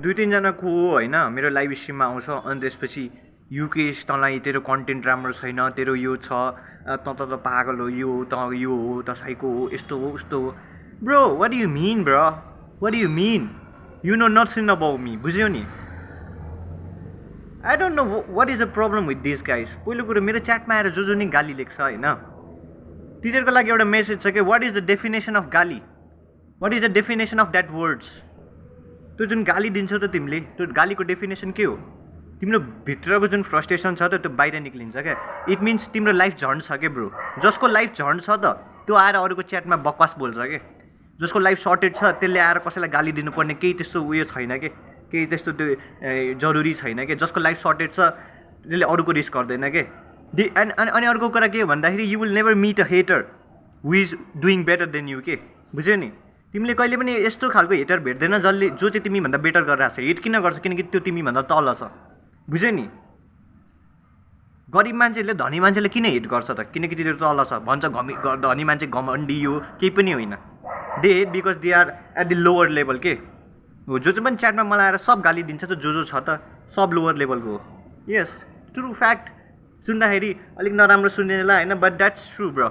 दुई तिनजना को होइन मेरो लाइभ स्ट्रिममा आउँछ अनि त्यसपछि युकेश तँलाई तेरो कन्टेन्ट राम्रो छैन, तेरो यो छ, त पागल हो, यो हो त साइको हो, यस्तो हो उस्तो हो। Bro what do you mean bro, what do you mean? You know nothing about me, बुझ्यौ नि? I don't know what is the problem with this guys. पहिलो कुरो मेरो च्याटमा आएर जो नि गाली लेख्छ होइन, तिनीहरूको लागि एउटा मेसेज छ कि what is the definition of गाली, what is the definition of that words. त्यो जुन गाली दिन्छौ त तिमीले, त्यो गालीको डेफिनेसन के हो? तिम्रो भित्रको जुन फ्रस्ट्रेसन छ त त्यो बाहिर निक्लिन्छ क्या। इट मिन्स तिम्रो लाइफ झन्ड छ क्या ब्रो। जसको लाइफ झन्ड छ त त्यो आएर अरूको च्याटमा बकवास बोल्छ क्या। जसको लाइफ सर्टेड छ त्यसले आएर कसैलाई गाली दिनुपर्ने केही त्यस्तो उयो छैन कि, केही त्यस्तो त्यो जरुरी छैन कि। जसको लाइफ सर्टेड छ त्यसले अरूको रिस्क गर्दैन कि। अनि अर्को कुरा के हो भन्दाखेरि you will never meet a hater who is doing better than you के, बुझ्यौ नि? तिमीले कहिले पनि यस्तो खालको हेटर भेट्दैन जसले जो चाहिँ तिमीभन्दा बेटर गरिरहेको छ। हेट किन गर्छ? किनकि त्यो तिमीभन्दा तल छ, बुझ्यौ नि? गरिब मान्छेहरूले धनी मान्छेले किन हेट गर्छ त? किनकि तिनीहरू तल छ भन्छ। धनी मान्छे घमण्डी हो, केही पनि होइन। They hate because they are at the lower level के हो। जो चाहिँ पनि च्याटमा मलाई आएर सब गाली दिन्छ त जो छ त सब लोवर लेभलको हो। यस ट्रु फ्याक्ट। सुन्दाखेरि अलिक नराम्रो सुन्नेलाई होइन, बट द्याट्स ट्रु ब्रो।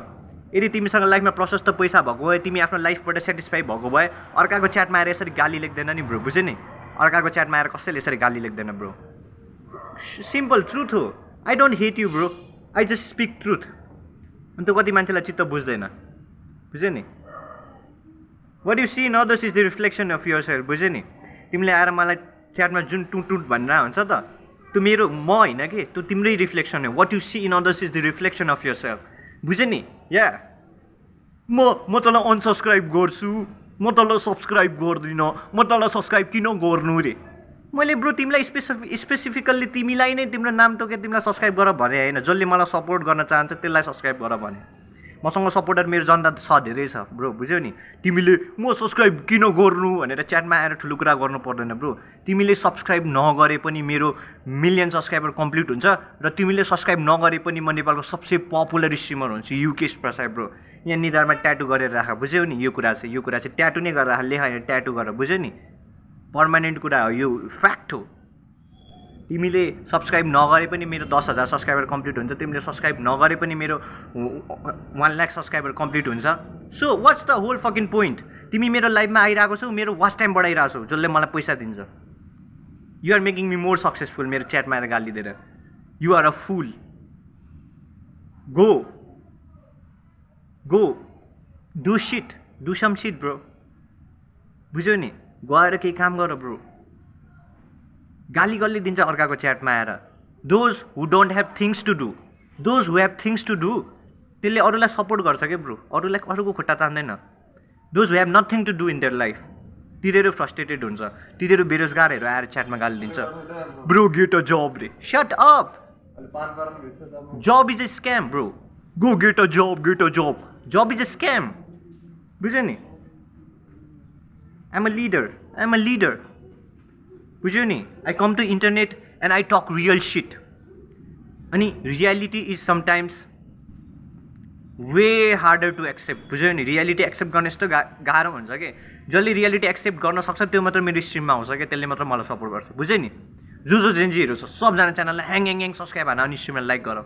यदि तिमीसँग लाइफमा प्रशस्त पैसा भएको भए, तिमी आफ्नो लाइफबाट सेटिस्फाई भएको भए अर्काको च्याटमा आएर यसरी गाली लेख्दैन नि ब्रो, बुझ्यो नि? अर्काको च्याटमा आएर कसैले यसरी गाली लेख्दैन ब्रो। सिम्पल ट्रुथ हो। I don't hate you bro, I just speak truth. अनि त्यो कति मान्छेलाई चित्त बुझ्दैन, बुझ्यो नि? What you see in others is the reflection of yourself, बुझ्यो नि? तिमीले आएर मलाई च्याटमा जुन टुट भनेर हुन्छ त त्यो मेरो म होइन कि, त्यो तिम्रै रिफ्लेक्सन हो। What you see in others is the reflection of yourself, बुझ्यो नि? या म तँलाई अनसब्सक्राइब गर्छु, म तँलाई सब्सक्राइब गर्दिनँ, म तँलाई सब्सक्राइब किन गर्नु रे? मैले ब्रो तिमीलाई स्पेसिफिकल्ली तिमीलाई नै तिम्रो नाम तोकेर तिमीलाई सब्सक्राइब गर भने होइन। जसले मलाई सपोर्ट गर्न चाहन्छ त्यसलाई सब्सक्राइब गर भने। मसँग सपोर्टर मेरो जनता छ, धेरै छ ब्रो, बुझ्यौ नि? तिमीले म सब्सक्राइब किन गर्नु भनेर च्याटमा आएर ठुलो कुरा गर्नु पर्दैन ब्रो। तिमीले सब्सक्राइब नगरे पनि मेरो मिलियन सब्सक्राइबर कम्प्लिट हुन्छ र तिमीले सब्सक्राइब नगरे पनि म नेपालको सबसे पपुलर स्ट्रिमर हुन्छु, युकेश प्रसाद ब्रो। यहाँ निधारमा ट्याटु गरेर राख, बुझ्यौ नि? यो कुरा चाहिँ ट्याटु नै गरेर राख, लेख यहाँ ट्याटु गर, बुझ्यौ नि? पर्मानेन्ट कुरा हो यो, फ्याक्ट हो। तिमीले सब्सक्राइब नगरे पनि मेरो 10,000 सब्सक्राइबर कम्प्लिट हुन्छ, तिमीले सब्सक्राइब नगरे पनि मेरो 1 लाख सब्सक्राइबर कम्प्लिट हुन्छ। So what's the whole fucking point? तिमी मेरो लाइभमा आइरहेको छौ, मेरो वाच टाइम बढाइरहेको छौ, जसले मलाई पैसा दिन्छ। You are making me more successful मेरो च्याटमा आएर गाली दिएर। You are a fool. Go do shit, do some shit bro, बुझ्यौ नि? गएर केही काम गर ब्रो। गाली गल्ली दिन्छ अर्काको च्याटमा आएर। Those who don't have things to do, those who have things to do त्यसले अरूलाई सपोर्ट गर्छ क्या ब्रो, अरूलाई अरूको खुट्टा तान्दैन। Those who have nothing to do in their life तिनीहरू फ्रस्ट्रेटेड हुन्छ। तिनीहरू बेरोजगारहरू आएर च्याटमा गाली दिन्छ। ब्रो गेट अ जब रे, shut up. Job is a scam bro. Go get a job, get a job. Job is a scam, बुझ्यौ नि? I'm a leader, बुझ्यौ नि? I come to internet and I talk real shit. अनि reality is sometimes way harder to accept, बुझ्यौ नि? Reality accept गर्ने यस्तो गाह्रो हुन्छ कि जसले रियालिटी एक्सेप्ट गर्न सक्छ त्यो मात्र मेरो स्ट्रिममा आउँछ क्या, त्यसले मात्र मलाई सपोर्ट गर्छ, बुझ्यौ नि? जो जेन्जीहरू छ सबजना च्यानललाई ह्याङ सब्सक्राइब हान अनि स्ट्रिमलाई लाइक गर।